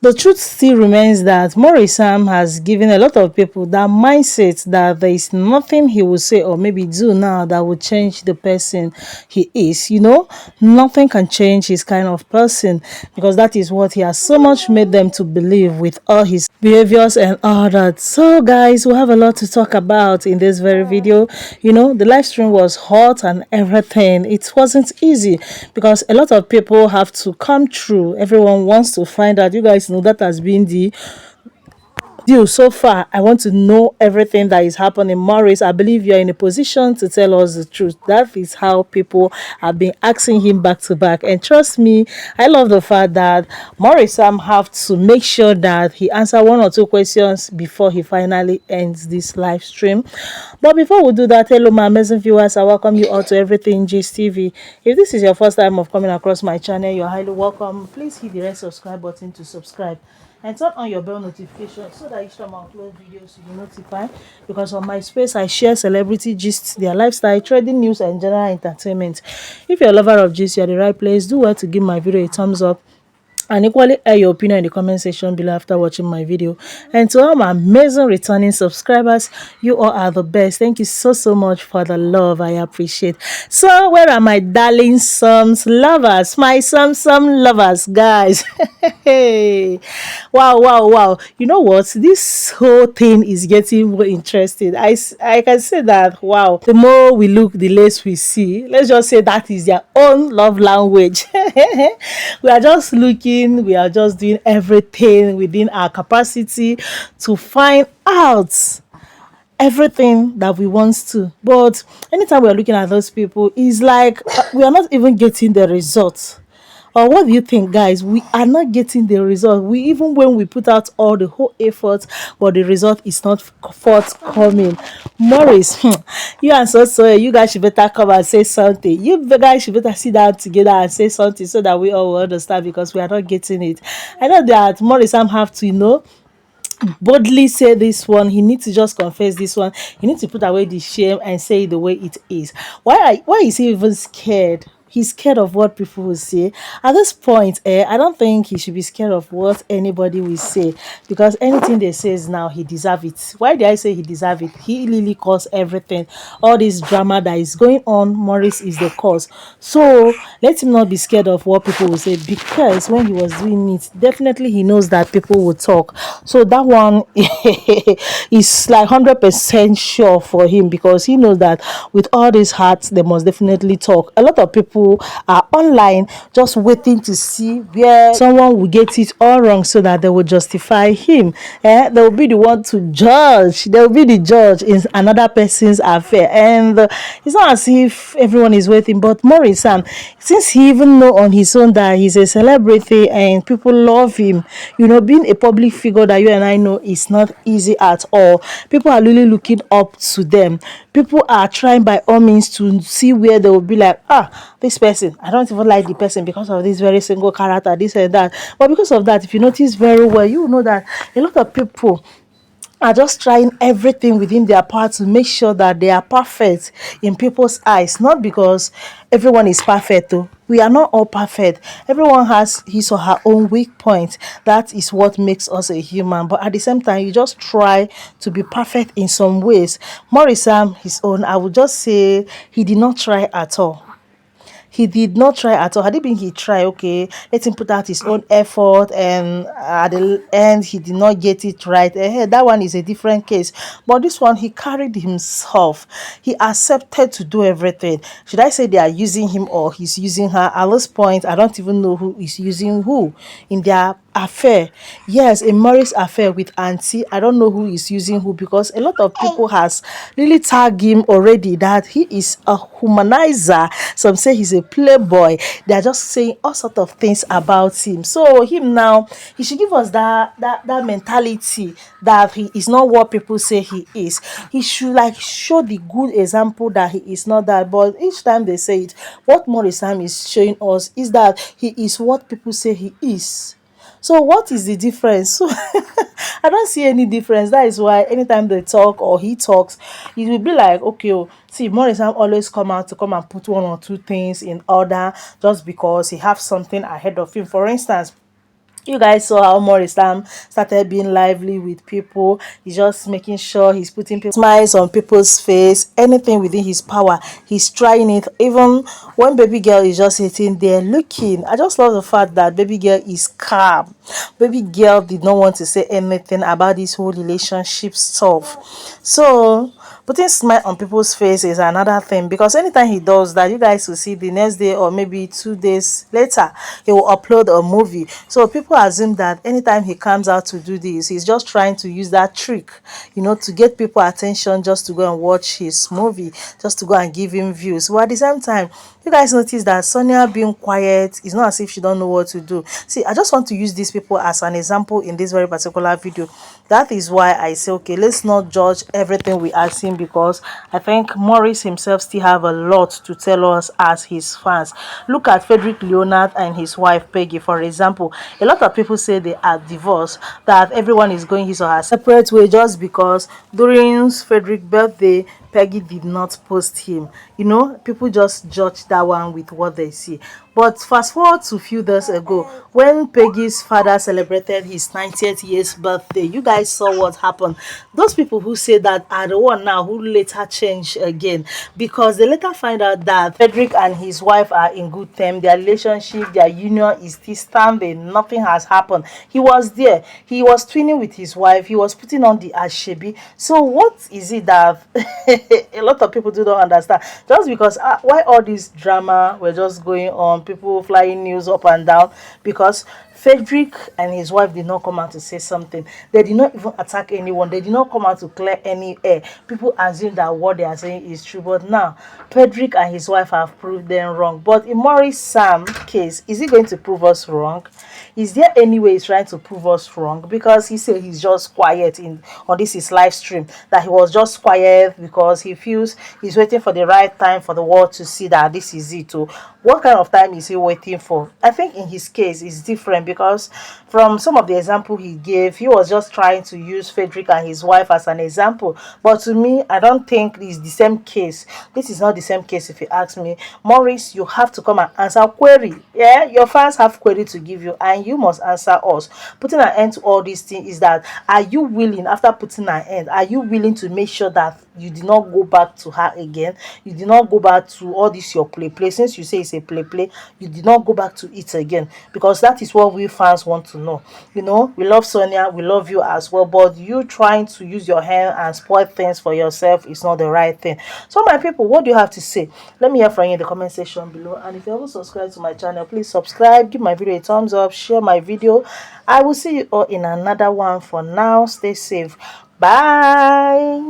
The truth still remains that Maurice Sam has given a lot of people that mindset that there is nothing he will say or maybe do now that will change the person he is. Nothing can change his kind of person, because that is what he has so much made them to believe with all his behaviors and all that. So, guys, we have a lot to talk about in this very video. The live stream was hot and everything. It wasn't easy because a lot of people have to come through. Everyone wants to find out. You guys know that has been the deal so far. I want to know everything that is happening. Maurice, I believe you're in a position to tell us the truth. That is how people have been asking him back to back. And trust me, I love the fact that Maurice Sam have to make sure that he answer one or two questions before he finally ends this live stream. But before we do that, hello my amazing viewers. I welcome you all to Everything Gist TV. If this is your first time of coming across my channel, you're highly welcome. Please hit the red subscribe button to subscribe and turn on your bell notification so that each time I upload videos you'll be notified. Because on my space I share celebrity gists, their lifestyle, trading news and general entertainment. If you're a lover of gist, you're the right place. Do well to give my video a thumbs up and equally air your opinion in the comment section below after watching my video. And to all my amazing returning subscribers, you all are the best. Thank you so much for the love. I appreciate. So where are my darling sums lovers, my some lovers, guys? Hey, wow, you know what, this whole thing is getting more interesting. I can say that, wow, the more we look the less we see. Let's just say that is their own love language. We are just looking, we are just doing everything within our capacity to find out everything that we want to. But anytime we are looking at those people, it's like we are not even getting the results. Or what do you think, guys? We are not getting the result. We, even when we put out all the whole effort, but the result is not forthcoming. Maurice, you and you guys should better come and say something. You guys should better sit down together and say something so that we all will understand, because we are not getting it. I know that Maurice Sam have to, boldly say this one. He needs to just confess this one. He needs to put away the shame and say it the way it is. Why is he even scared? He's scared of what people will say. At this point, I don't think he should be scared of what anybody will say, because anything they say now, he deserve it. Why did I say he deserve it? He really caused everything. All this drama that is going on, Maurice is the cause. So let him not be scared of what people will say, because when he was doing it, definitely he knows that people will talk. So that one is like 100% sure for him, because he knows that with all these hearts, they must definitely talk. A lot of people are online just waiting to see where someone will get it all wrong so that they will justify him. They will be the one to judge. They will be the judge in another person's affair. And it's not as if everyone is waiting. But Maurice Sam, since he even know on his own that he's a celebrity and people love him, being a public figure that you and I know is not easy at all. People are really looking up to them. People are trying by all means to see where they will be like, this person, I don't even like the person because of this very single character, this and that. But because of that, if you notice very well, you will know that a lot of people are just trying everything within their power to make sure that they are perfect in people's eyes. Not because everyone is perfect though. We are not all perfect. Everyone has his or her own weak point. That is what makes us a human. But at the same time, you just try to be perfect in some ways. Maurice Sam, his own, I would just say he did not try at all. He did not try at all. Had it been he tried, okay, let him put out his own effort, and at the end he did not get it right. That one is a different case. But this one, he carried himself. He accepted to do everything. Should I say they are using him or he's using her? At this point, I don't even know who is using who in their affair. Yes, a Maurice affair with Auntie. I don't know who is using who, because a lot of people has really tagged him already that he is a humanizer. Some say he's a playboy. They are just saying all sort of things about him. So him now, he should give us that mentality that he is not what people say he is. He should like show the good example that he is not that. But each time they say it, what Maurice Sam is showing us is that he is what people say he is. So what is the difference? So I don't see any difference. That is why anytime they talk or he talks, it will be like, okay, see, Maurice Sam always come out to come and put one or two things in order just because he have something ahead of him. For instance, You guys saw how Maurice Sam started being lively with people. He's just making sure he's putting people smiles on people's face. Anything within his power, he's trying it. Even when baby girl is just sitting there looking. I just love the fact that baby girl is calm. Baby girl did not want to say anything about this whole relationship stuff. So putting smile on people's face is another thing, because anytime he does that, you guys will see the next day or maybe 2 days later he will upload a movie. So people assume that anytime he comes out to do this, he's just trying to use that trick, to get people attention, just to go and watch his movie, just to go and give him views. But at the same time, you guys notice that Sonia being quiet is not as if she don't know what to do. See, I just want to use these people as an example in this very particular video. That is why I say, okay, let's not judge everything we are seeing, because I think Maurice himself still have a lot to tell us as his fans. Look at Frederick Leonard and his wife Peggy, for example. A lot of people say they are divorced, that everyone is going his or her separate way, just because during Frederick's birthday Peggy did not post him. People just judge that one with what they see. But fast forward to a few days ago, when Peggy's father celebrated his 90th year's birthday, you guys saw what happened. Those people who say that are the one now who later change again, because they later find out that Frederick and his wife are in good terms. Their relationship, their union is still standing. Nothing has happened. He was there. He was twinning with his wife. He was putting on the ashebi. So what is it that a lot of people do not understand? Just because why all this drama were just going on, people flying news up and down, because Frederick and his wife did not come out to say something. They did not even attack anyone. They did not come out to clear any air. People assume that what they are saying is true. But now, Frederick and his wife have proved them wrong. But in Maurice Sam case, is he going to prove us wrong? Is there any way he's trying to prove us wrong? Because he said he's just quiet on this his live stream, that he was just quiet because he feels he's waiting for the right time for the world to see that this is it. So what kind of time is he waiting for? I think in his case it's different, because from some of the example he gave, he was just trying to use Frederick and his wife as an example. But to me, I don't think it's the same case. This is not the same case. If you ask me, Maurice, you have to come and answer query. Yeah, your fans have query to give you, and you must answer us. Putting an end to all these things is that, are you willing, after putting an end, are you willing to make sure that you did not go back to her again? You did not go back to all this your play. Since you say it's a play, you did not go back to it again, because that is what we fans want to know. We love Sonia, we love you as well, but you trying to use your hand and spoil things for yourself is not the right thing. So my people, what do you have to say? Let me hear from you in the comment section below. And if you haven't subscribed to my channel, please subscribe, give my video a thumbs up, share my video. I will see you all in another one. For now, stay safe. Bye.